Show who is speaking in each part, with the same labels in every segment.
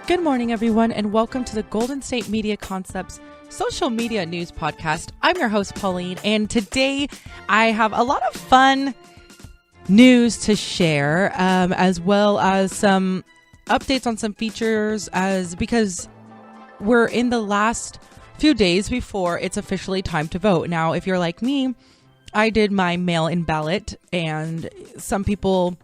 Speaker 1: Good morning, everyone, and welcome to the Golden State Media Concepts social media news podcast. I'm your host, Pauline, and today I have a lot of fun news to share, as well as some updates on some features, because we're in the last few days before it's officially time to vote. Now, if you're like me, I did my mail-in ballot, and some people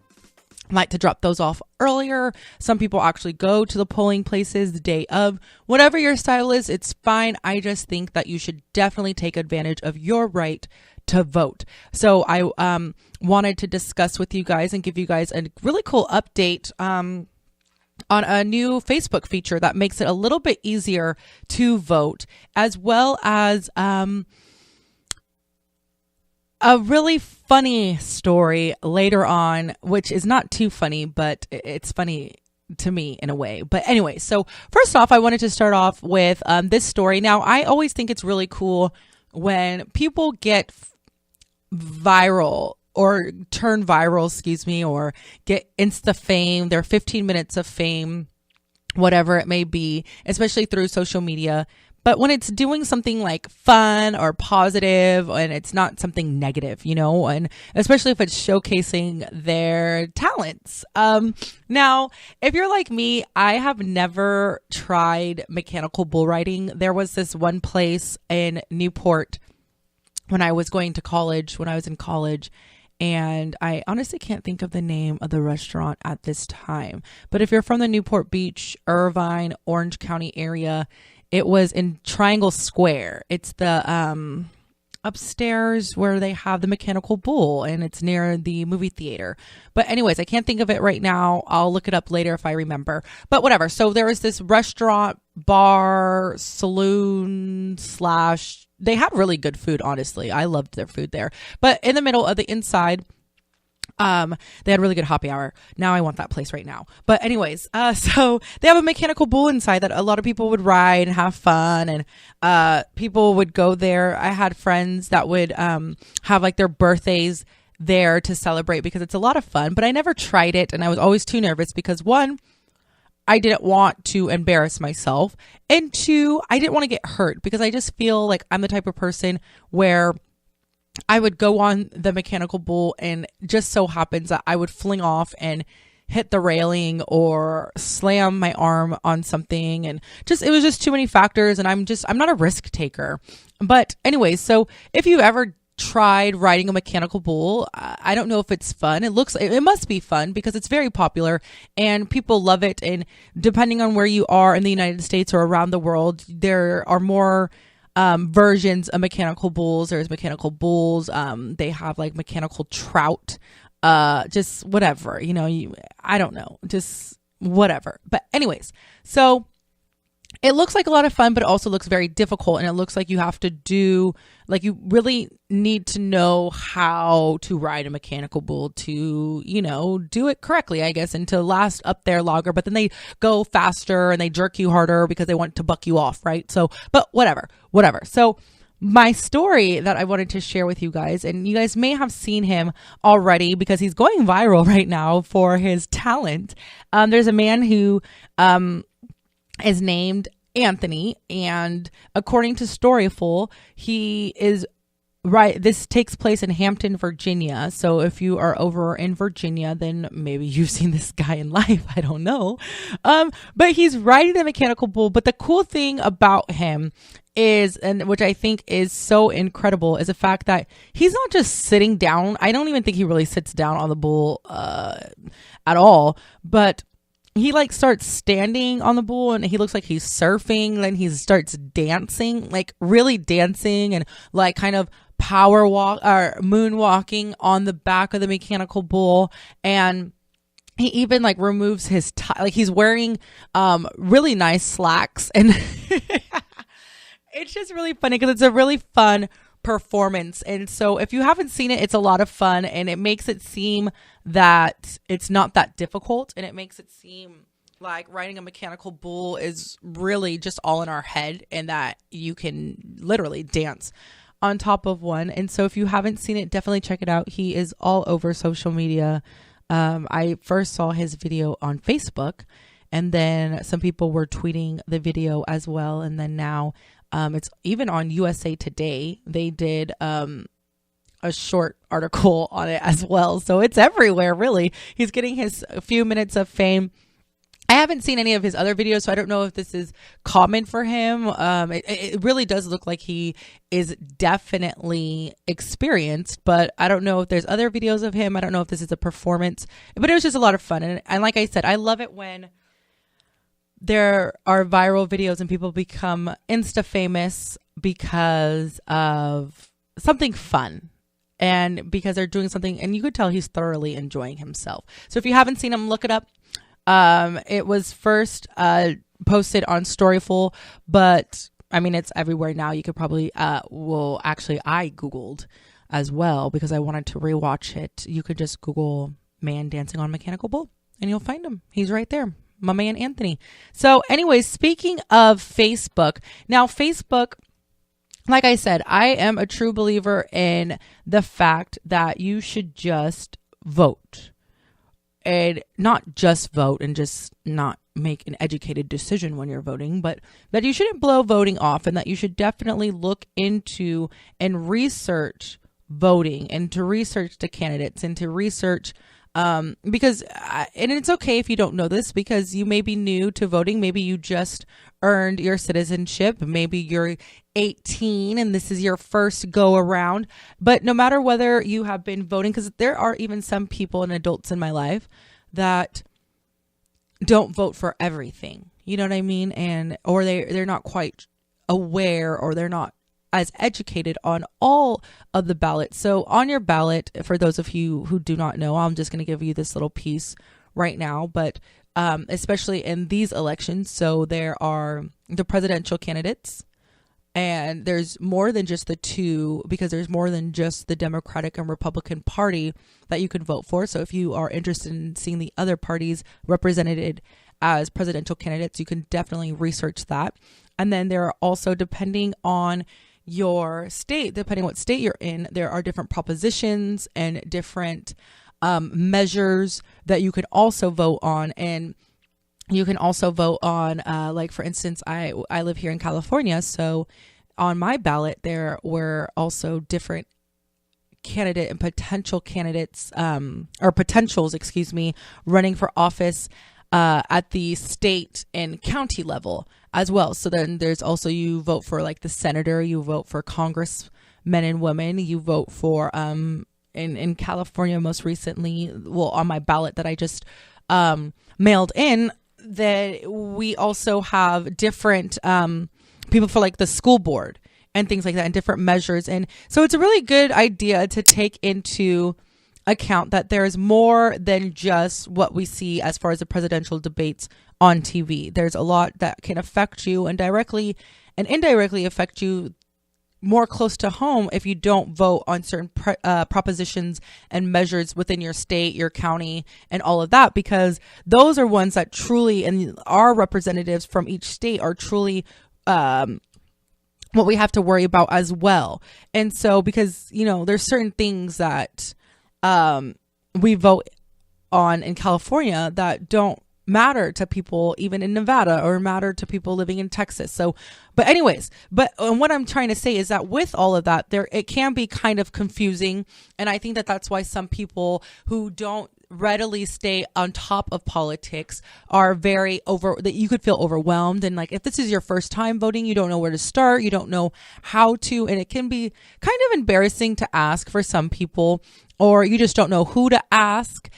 Speaker 1: like to drop those off earlier. Some people actually go to the polling places the day of. Whatever your style is, it's fine. I just think that you should definitely take advantage of your right to vote. So I wanted to discuss with you guys and give you guys a really cool update on a new Facebook feature that makes it a little bit easier to vote, as well as a really funny story later on, which is not too funny, but it's funny to me in a way. But anyway, so first off, I wanted to start off with this story. Now, I always think it's really cool when people get viral or turn viral, or get Insta fame, their 15 minutes of fame, whatever it may be, especially through social media. But when it's doing something like fun or positive and it's not something negative, and especially if it's showcasing their talents. Now, if you're like me, I have never tried mechanical bull riding. There was this one place in Newport when I was in college, and I honestly can't think of the name of the restaurant at this time. But if you're from the Newport Beach, Irvine, Orange County area, it was in Triangle Square. It's the upstairs where they have the mechanical bull, and it's near the movie theater. But anyways, I can't think of it right now. I'll look it up later if I remember. But whatever. So there was this restaurant, bar, saloon / they had really good food, honestly. I loved their food there. But in the middle of the inside, they had really good happy hour. Now I want that place right now. But anyways, so they have a mechanical bull inside that a lot of people would ride and have fun, and people would go there. I had friends that would have like their birthdays there to celebrate because it's a lot of fun. But I never tried it, and I was always too nervous because, one, I didn't want to embarrass myself, and two, I didn't want to get hurt because I just feel like I'm the type of person where I would go on the mechanical bull and just so happens that I would fling off and hit the railing or slam my arm on something, and it was just too many factors, and I'm not a risk taker. But anyways, so if you ever tried riding a mechanical bull, I don't know if it's fun. It must be fun because it's very popular and people love it, and depending on where you are in the United States or around the world, there are more versions of mechanical bulls. There's mechanical bulls. They have like mechanical trout, just whatever, I don't know, just whatever. But anyways, so it looks like a lot of fun, but it also looks very difficult. And it looks like you have to you really need to know how to ride a mechanical bull to, do it correctly, I guess, and to last up there longer. But then they go faster and they jerk you harder because they want to buck you off, right? So, but whatever. So my story that I wanted to share with you guys, and you guys may have seen him already because he's going viral right now for his talent. There's a man who is named Anthony, and according to Storyful, he is right. This takes place in Hampton, Virginia. So if you are over in Virginia, then maybe you've seen this guy in life. I don't know. But he's riding the mechanical bull. But the cool thing about him is, and which I think is so incredible, is the fact that he's not just sitting down. I don't even think he really sits down on the bull at all, but he starts standing on the bull, and he looks like he's surfing. Then he starts dancing, really dancing, and kind of power walk or moonwalking on the back of the mechanical bull. And he even removes his tie. He's wearing really nice slacks, and it's just really funny because it's a really fun performance. And so if you haven't seen it, it's a lot of fun, and it makes it seem that it's not that difficult, and it makes it seem like riding a mechanical bull is really just all in our head, and that you can literally dance on top of one. And so if you haven't seen it, definitely check it out. He is all over social media. I first saw his video on Facebook, And then some people were tweeting the video as well. And then now it's even on USA Today. They did a short article on it as well. So it's everywhere, really. He's getting his few minutes of fame. I haven't seen any of his other videos, so I don't know if this is common for him. It really does look like he is definitely experienced, but I don't know if there's other videos of him. I don't know if this is a performance, but it was just a lot of fun. And like I said, I love it when there are viral videos and people become Insta famous because of something fun. And because they're doing something, and you could tell he's thoroughly enjoying himself. So if you haven't seen him, look it up. It was first posted on Storyful, but I mean, it's everywhere now. You could probably, I Googled as well because I wanted to rewatch it. You could just Google man dancing on mechanical bull and you'll find him. He's right there. My man, Anthony. So anyways, speaking of Facebook, now Facebook, like I said, I am a true believer in the fact that you should just vote. And not just vote and just not make an educated decision when you're voting, but that you shouldn't blow voting off and that you should definitely look into and research voting and to research the candidates and to research and it's okay if you don't know this because you may be new to voting. Maybe you just earned your citizenship. Maybe you're 18 and this is your first go around. But no matter whether you have been voting, because there are even some people and adults in my life that don't vote for everything. You know what I mean? Or they're not quite aware or they're not as educated on all of the ballots. So on your ballot, for those of you who do not know, I'm just going to give you this little piece right now, but especially in these elections. So there are the presidential candidates, and there's more than just the two, because there's more than just the Democratic and Republican Party that you can vote for. So if you are interested in seeing the other parties represented as presidential candidates, you can definitely research that. And then there are also, depending on your state, depending what state you're in, there are different propositions and different measures that you can also vote on. And you can also vote on, like, for instance, I live here in California. So on my ballot, there were also different candidate and potential candidates, or potentials, running for office at the state and county level as well. So then there's also, you vote for like the senator, you vote for congressmen and women, you vote for, in California most recently, well, on my ballot that I just mailed in, that we also have different people for like the school board and things like that and different measures. And so it's a really good idea to take into account that there is more than just what we see as far as the presidential debates on TV. There's a lot that can affect you and directly and indirectly affect you more close to home if you don't vote on certain propositions and measures within your state, your county, and all of that, because those are ones that truly, and our representatives from each state are truly what we have to worry about as well. And so, because, you know, there's certain things that we vote on in California that don't matter to people even in Nevada or matter to people living in Texas. So, but anyways, what I'm trying to say is that with all of that, it can be kind of confusing. And I think that that's why some people who don't readily stay on top of politics are that you could feel overwhelmed. And like, if this is your first time voting, you don't know where to start, you don't know how to, and it can be kind of embarrassing to ask for some people, or you just don't know who to ask,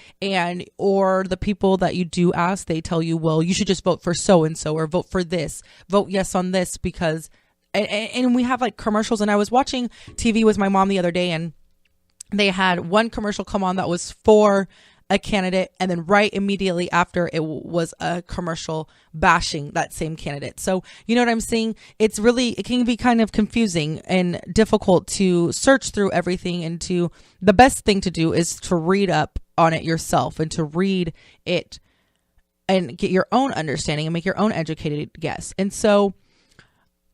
Speaker 1: or the people that you do ask, they tell you, well, you should just vote for so-and-so, or vote for this, vote yes on this, because, and we have like commercials. And I was watching TV with my mom the other day, and they had one commercial come on that was for a candidate, and then right immediately after it was a commercial bashing that same candidate. So, you know what I'm saying? It can be kind of confusing and difficult to search through everything, and the best thing to do is to read up on it yourself and to read it and get your own understanding and make your own educated guess. And so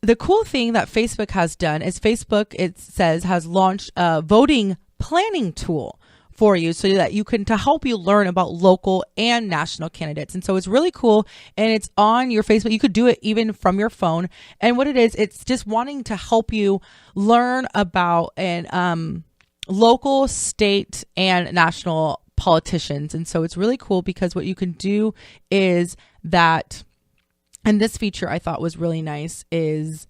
Speaker 1: the cool thing that Facebook has done is Facebook, it says, has launched a voting planning tool for you so that you can, to help you learn about local and national candidates. And so it's really cool, and it's on your Facebook. You could do it even from your phone. And what it is, it's just wanting to help you learn about local, state, and national politicians. And so it's really cool because what you can do is that, and this feature I thought was really nice is,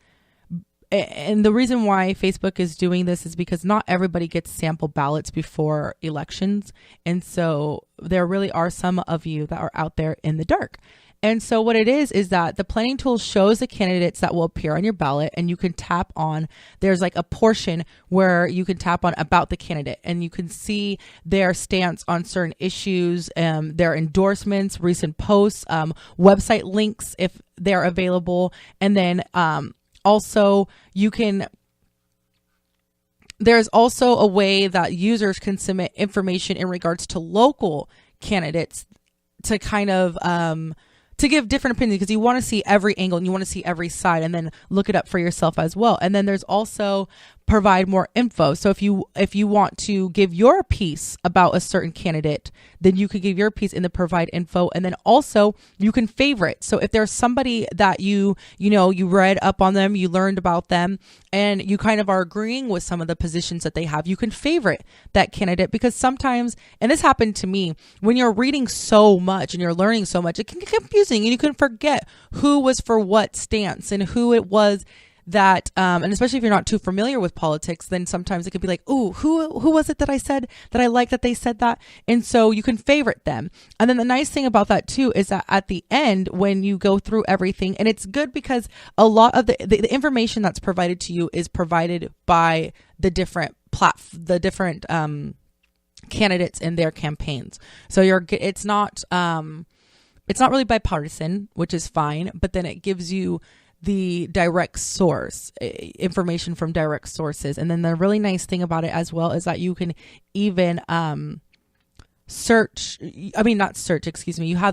Speaker 1: and the reason why Facebook is doing this is because not everybody gets sample ballots before elections. And so there really are some of you that are out there in the dark. And so what it is that the planning tool shows the candidates that will appear on your ballot, and you can tap on, there's like a portion where you can tap on about the candidate, and you can see their stance on certain issues, their endorsements, recent posts, website links if they're available. And then also you can, there's also a way that users can submit information in regards to local candidates to kind of, to give different opinions, because you want to see every angle and you want to see every side, and then look it up for yourself as well. And then there's also provide more info. So if you want to give your piece about a certain candidate, then you could give your piece in the provide info. And then also you can favorite. So if there's somebody that you read up on them, you learned about them, and you kind of are agreeing with some of the positions that they have, you can favorite that candidate. Because sometimes, and this happened to me, when you're reading so much and you're learning so much, it can get confusing, and you can forget who was for what stance and who it was that, and especially if you're not too familiar with politics, then sometimes it could be like, ooh, who was it that I said that I like that they said that? And so you can favorite them. And then the nice thing about that too is that at the end, when you go through everything, and it's good because a lot of the information that's provided to you is provided by the different candidates in their campaigns. So it's not really bipartisan, which is fine, but then it gives you the direct source information from direct sources. And then the really nice thing about it as well is that you can even you have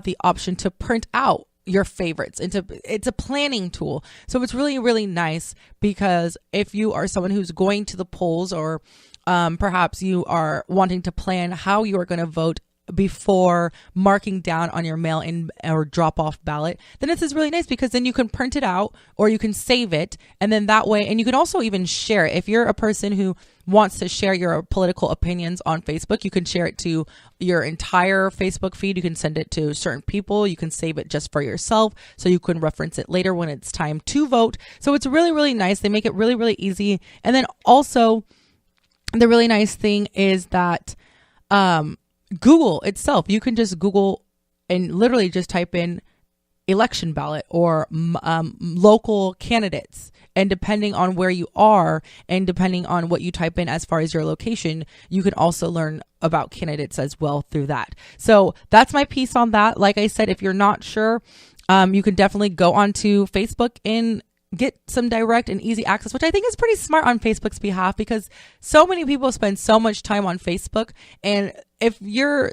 Speaker 1: the option to print out your favorites. It's a planning tool. So it's really, really nice, because if you are someone who's going to the polls, or perhaps you are wanting to plan how you are going to vote before marking down on your mail-in or drop-off ballot, then this is really nice, because then you can print it out or you can save it, and then that way, and you can also even share it. If you're a person who wants to share your political opinions on Facebook, you can share it to your entire Facebook feed. You can send it to certain people. You can save it just for yourself, so you can reference it later when it's time to vote. So it's really, really nice. They make it really, really easy. And then also the really nice thing is that Google itself, you can just Google and literally just type in election ballot or local candidates. And depending on where you are and depending on what you type in as far as your location, you can also learn about candidates as well through that. So that's my piece on that. Like I said, if you're not sure, you can definitely go onto Facebook and get some direct and easy access, which I think is pretty smart on Facebook's behalf, because so many people spend so much time on Facebook. And if you're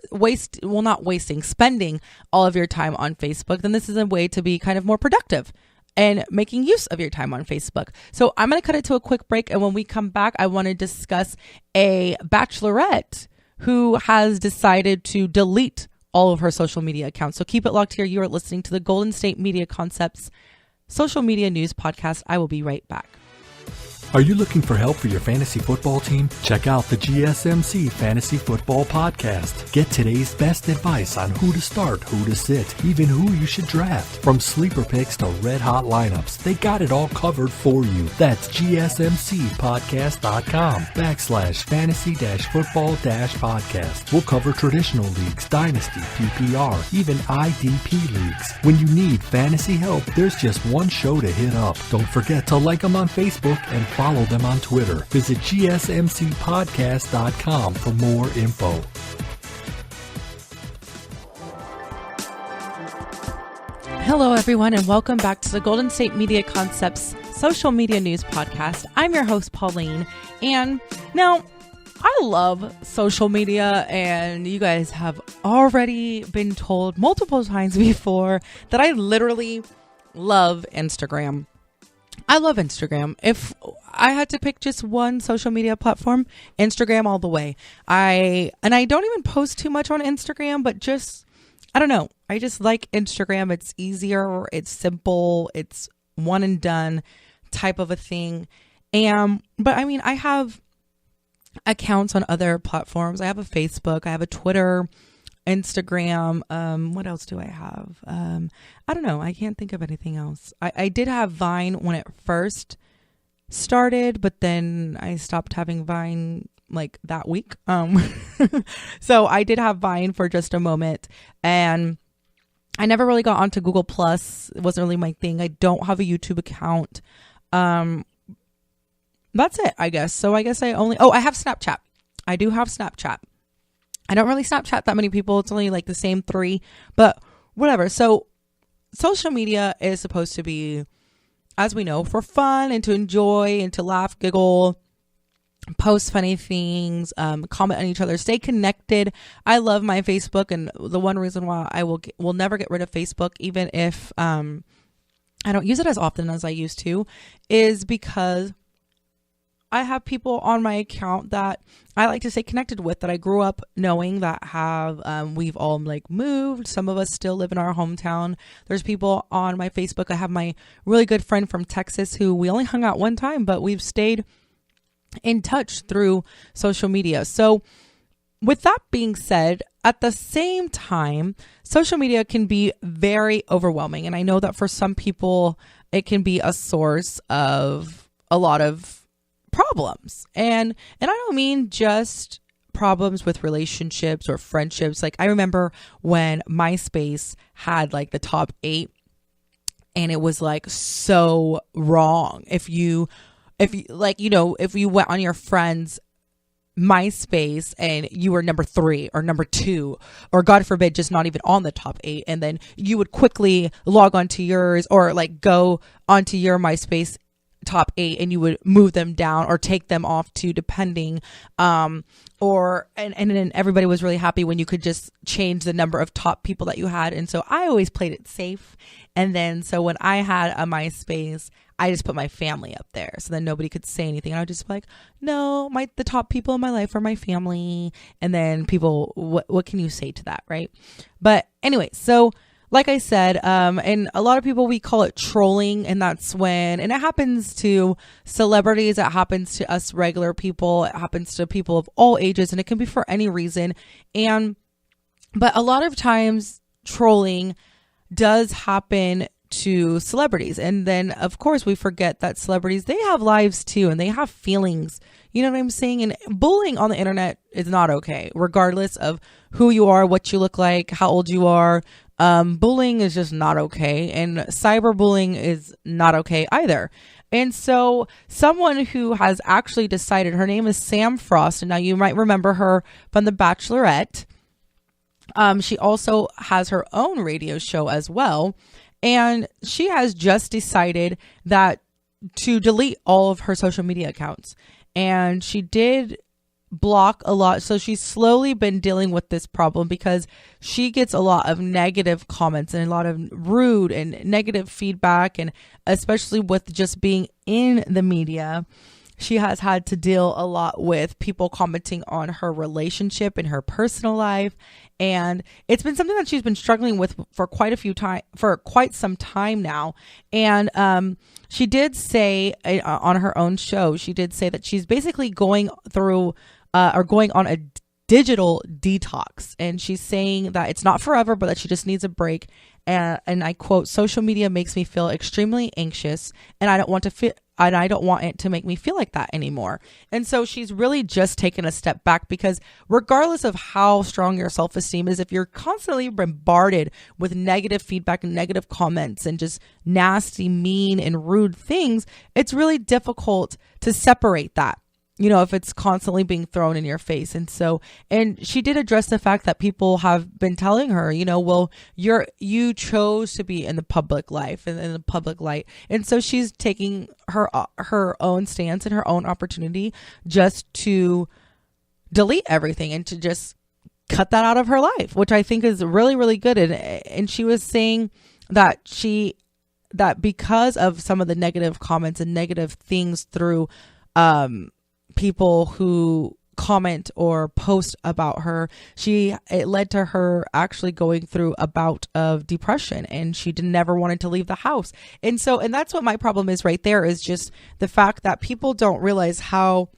Speaker 1: spending all of your time on Facebook, then this is a way to be kind of more productive and making use of your time on Facebook. So I'm going to cut it to a quick break. And when we come back, I want to discuss a bachelorette who has decided to delete all of her social media accounts. So keep it locked here. You are listening to the Golden State Media Concepts Social Media News Podcast. I will be right back.
Speaker 2: Are you looking for help for your fantasy football team? Check out the GSMC Fantasy Football Podcast. Get today's best advice on who to start, who to sit, even who you should draft. From sleeper picks to red hot lineups, they got it all covered for you. That's gsmcpodcast.com/fantasy-football-podcast. We'll cover traditional leagues, dynasty, PPR, even IDP leagues. When you need fantasy help, there's just one show to hit up. Don't forget to like them on Facebook and follow them on Twitter. Visit gsmcpodcast.com for more info.
Speaker 1: Hello, everyone, and welcome back to the Golden State Media Concepts Social Media News Podcast. I'm your host, Pauline, and now I love social media, and you guys have already been told multiple times before that I literally love Instagram. I love Instagram. If I had to pick just one social media platform, Instagram all the way. I don't even post too much on Instagram, but just, I don't know. I just like Instagram. It's easier. It's simple. It's one and done type of a thing. But I mean, I have accounts on other platforms. I have a Facebook. I have a Twitter, Instagram. What else do I have? I don't know. I can't think of anything else. I did have Vine when it first started, but then I stopped having Vine like that week. So I did have Vine for just a moment, and I never really got onto Google Plus. It wasn't really my thing. I don't have a YouTube account. That's it, I guess. So I guess I have Snapchat. I do have Snapchat. I don't really Snapchat that many people. It's only like the same 3, but whatever. So social media is supposed to be, as we know, for fun and to enjoy and to laugh, giggle, post funny things, comment on each other, stay connected. I love my Facebook, and the one reason why I will never get rid of Facebook, even if I don't use it as often as I used to, is because I have people on my account that I like to stay connected with, that I grew up knowing, that have, we've all like moved. Some of us still live in our hometown. There's people on my Facebook. I have my really good friend from Texas who we only hung out one time, but we've stayed in touch through social media. So with that being said, at the same time, social media can be very overwhelming. And I know that for some people, it can be a source of a lot of problems. And I don't mean just problems with relationships or friendships. Like I remember when MySpace had like the top 8, and it was like so wrong. If you went on your friend's MySpace and you were number 3 or number 2, or God forbid, just not even on the top 8, and then you would quickly log onto yours, or like go onto your MySpace top 8 and you would move them down or take them off to, depending, and then everybody was really happy when you could just change the number of top people that you had. And so I always played it safe. And then so when I had a MySpace, I just put my family up there, so then nobody could say anything. And I would just be like, no, the top people in my life are my family. And then people, what can you say to that, right? But anyway, so like I said, and a lot of people, we call it trolling, and that's when, and it happens to celebrities, it happens to us regular people, it happens to people of all ages, and it can be for any reason. But a lot of times trolling does happen to celebrities. And then of course we forget that celebrities, they have lives too, and they have feelings. You know what I'm saying? And bullying on the internet is not okay, regardless of who you are, what you look like, how old you are. Bullying is just not okay, and cyberbullying is not okay either. And so someone who has actually decided, her name is Sam Frost, and now you might remember her from The Bachelorette. She also has her own radio show as well, and she has just decided that to delete all of her social media accounts, and she did block a lot. So she's slowly been dealing with this problem because she gets a lot of negative comments and a lot of rude and negative feedback, and especially with just being in the media, she has had to deal a lot with people commenting on her relationship and her personal life. And it's been something that she's been struggling with for quite some time now. And she did say on her own show, she did say that she's basically going through going on a digital detox. And she's saying that it's not forever, but that she just needs a break. And I quote, "Social media makes me feel extremely anxious, and I don't want it to make me feel like that anymore." And so she's really just taken a step back, because regardless of how strong your self-esteem is, if you're constantly bombarded with negative feedback and negative comments and just nasty, mean, and rude things, it's really difficult to separate that, you know, if it's constantly being thrown in your face. And so, and she did address the fact that people have been telling her, you know, well, you chose to be in the public life and in the public light. And so she's taking her own stance and her own opportunity just to delete everything and to just cut that out of her life, which I think is really, really good. And she was saying that she that because of some of the negative comments and negative things through people who comment or post about her, it led to her actually going through a bout of depression, and she never wanted to leave the house. And that's what my problem is right there, is just the fact that people don't realize how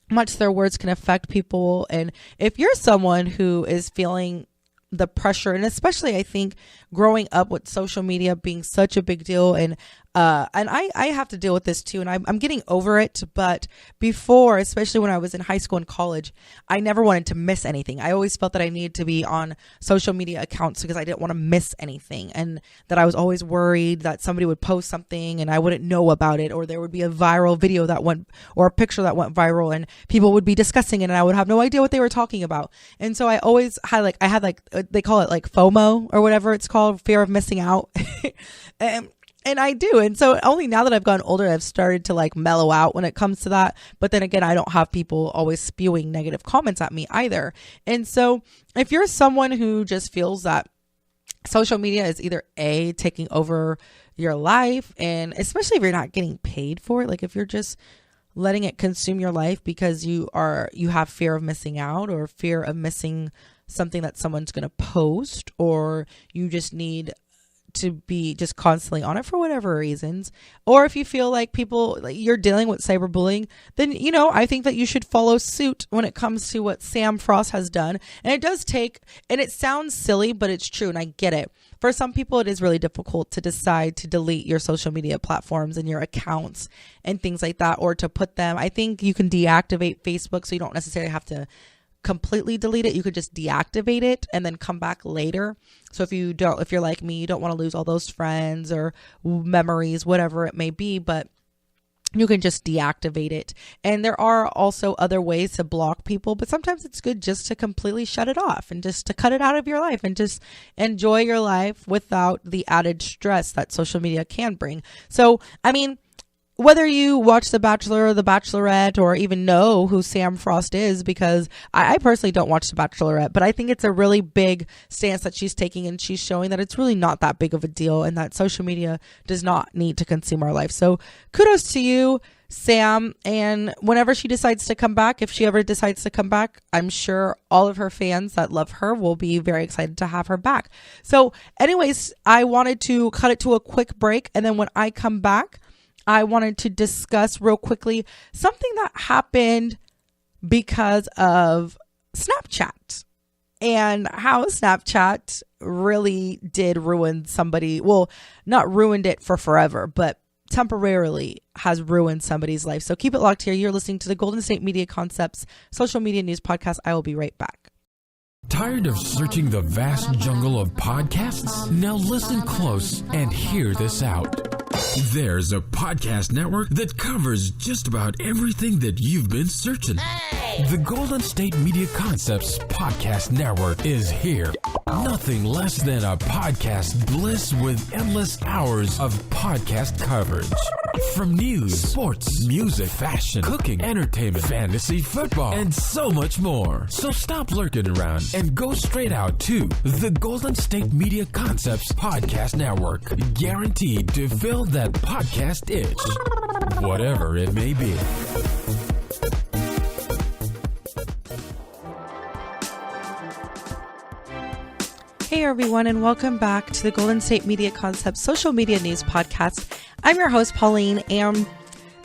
Speaker 1: much their words can affect people. And if you're someone who is feeling the pressure, and especially I think growing up with social media being such a big deal, and I have to deal with this too, and I'm getting over it. But before, especially when I was in high school and college, I never wanted to miss anything. I always felt that I needed to be on social media accounts because I didn't want to miss anything, and that I was always worried that somebody would post something and I wouldn't know about it, or there would be a viral video that went, or a picture that went viral, and people would be discussing it and I would have no idea what they were talking about. And so I always had they call it like FOMO or whatever it's called, fear of missing out. And I do. And so only now that I've gotten older, I've started to like mellow out when it comes to that. But then again, I don't have people always spewing negative comments at me either. And so if you're someone who just feels that social media is either taking over your life, and especially if you're not getting paid for it, like if you're just letting it consume your life because you have fear of missing out, or fear of missing something that someone's going to post, or you just need to be just constantly on it for whatever reasons, or if you feel like you're dealing with cyberbullying, then I think that you should follow suit when it comes to what Sam Frost has done. And it does take, and it sounds silly, but it's true, and I get it. For some people, it is really difficult to decide to delete your social media platforms and your accounts and things like that, or to put them. I think you can deactivate Facebook, so you don't necessarily have to completely delete it. You could just deactivate it and then come back later. So if you're like me, you don't want to lose all those friends or memories, whatever it may be, but you can just deactivate it. And there are also other ways to block people, but sometimes it's good just to completely shut it off and just to cut it out of your life and just enjoy your life without the added stress that social media can bring. So, I mean, whether you watch The Bachelor or The Bachelorette, or even know who Sam Frost is, because I personally don't watch The Bachelorette, but I think it's a really big stance that she's taking, and she's showing that it's really not that big of a deal, and that social media does not need to consume our life. So kudos to you, Sam. And whenever she decides to come back, if she ever decides to come back, I'm sure all of her fans that love her will be very excited to have her back. So anyways, I wanted to cut it to a quick break, and then when I come back, I wanted to discuss real quickly something that happened because of Snapchat, and how Snapchat really did ruin somebody. Well, not ruined it for forever, but temporarily has ruined somebody's life. So keep it locked here. You're listening to the Golden State Media Concepts Social Media News Podcast. I will be right back.
Speaker 3: Tired of searching the vast jungle of podcasts? Now listen close and hear this out. There's a podcast network that covers just about everything that you've been searching. Hey! The Golden State Media Concepts Podcast Network is here. Nothing less than a podcast bliss with endless hours of podcast coverage. From news, sports, music, fashion, cooking, entertainment, fantasy, football, and so much more. So stop lurking around and go straight out to the Golden State Media Concepts Podcast Network. Guaranteed to fill that podcast itch, whatever it may be.
Speaker 1: Hey everyone, and welcome back to the Golden State Media Concepts Social Media News Podcast. I'm your host, Pauline, and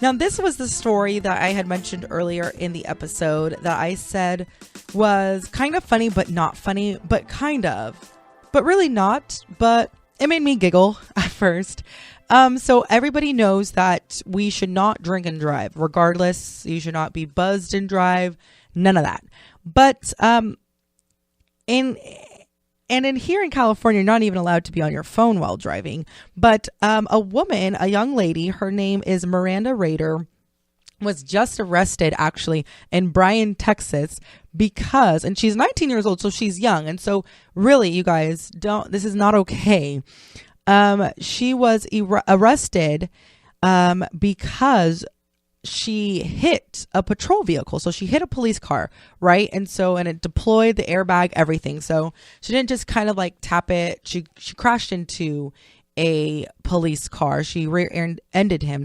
Speaker 1: now this was the story that I had mentioned earlier in the episode that I said was kind of funny, but not funny, but kind of, but really not, but it made me giggle at first. So everybody knows that we should not drink and drive, regardless. You should not be buzzed and drive, none of that. But in here in California, you're not even allowed to be on your phone while driving. But a young lady, her name is Miranda Rader, was just arrested actually in Bryan, Texas, and she's 19 years old, so she's young. And so really, you guys, this is not okay. She was arrested because she hit a patrol vehicle. So she hit a police car, right? And it deployed the airbag, everything. So she didn't just kind of like tap it. She crashed into a police car. She rear-ended him,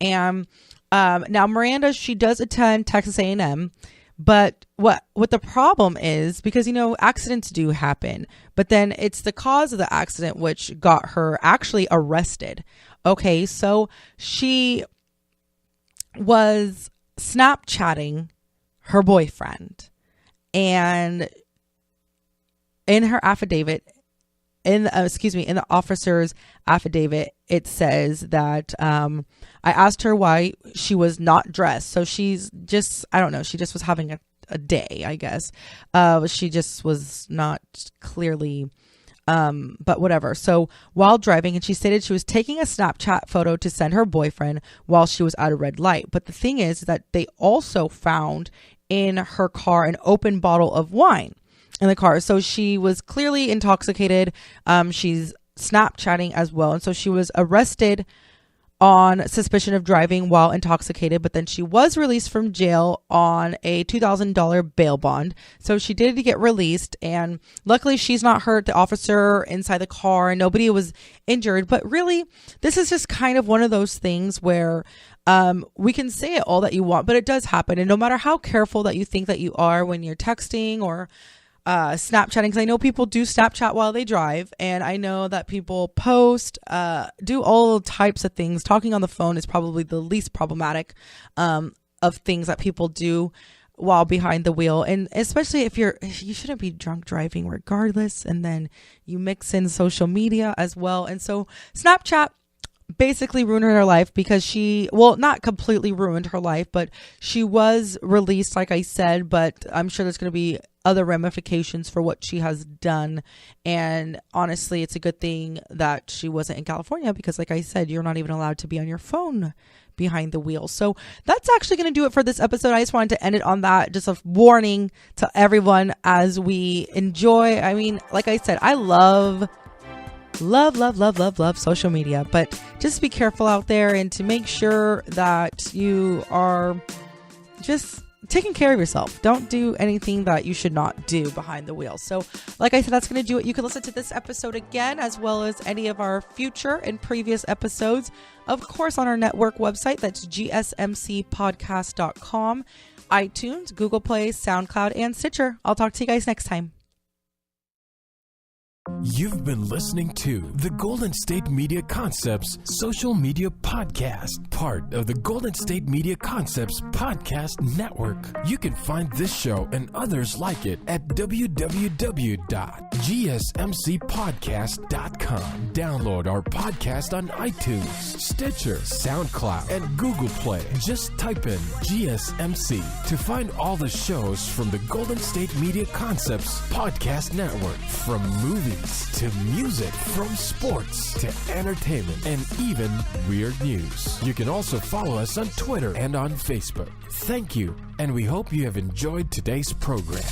Speaker 1: And now Miranda, she does attend Texas A&M. But what the problem is, because, accidents do happen, but then it's the cause of the accident which got her actually arrested. Okay, so she was Snapchatting her boyfriend, and in her affidavit, in the officer's affidavit, it says that I asked her why she was not dressed. So she's just, I don't know, she just was having a day, I guess. She just was not clearly, but whatever. So while driving, and she stated she was taking a Snapchat photo to send her boyfriend while she was at a red light. But the thing is that they also found in her car an open bottle of wine in the car. So she was clearly intoxicated. She's Snapchatting as well. And so she was arrested on suspicion of driving while intoxicated, but then she was released from jail on a $2,000 bail bond. So she did get released, and luckily she's not hurt. The officer inside the car, and nobody was injured. But really, this is just kind of one of those things where we can say it all that you want, but it does happen. And no matter how careful that you think that you are when you're texting or Snapchatting, because I know people do Snapchat while they drive, and I know that people post, do all types of things. Talking on the phone is probably the least problematic of things that people do while behind the wheel, and especially if you shouldn't be drunk driving regardless, and then you mix in social media as well. And so Snapchat basically ruined her life, because not completely ruined her life, but she was released, like I said, but I'm sure there's going to be other ramifications for what she has done. And honestly, it's a good thing that she wasn't in California, because like I said, you're not even allowed to be on your phone behind the wheel. So that's actually going to do it for this episode. I just wanted to end it on that. Just a warning to everyone as we enjoy. I mean, like I said, I love social media, but just be careful out there, and to make sure that you are just taking care of yourself. Don't do anything that you should not do behind the wheel. So like I said, that's going to do it. You can listen to this episode again, as well as any of our future and previous episodes, of course, on our network website. That's GSMCpodcast.com, iTunes, Google Play, SoundCloud, and Stitcher. I'll talk to you guys next time.
Speaker 3: You've been listening to the Golden State Media Concepts Social Media Podcast, part of the Golden State Media Concepts Podcast Network. You can find this show and others like it at www.gsmcpodcast.com. Download our podcast on iTunes, Stitcher, SoundCloud, and Google Play. Just type in GSMC to find all the shows from the Golden State Media Concepts Podcast Network, from movies to music, from sports to entertainment, and even weird news. You can also follow us on Twitter and on Facebook. Thank you, and we hope you have enjoyed today's program.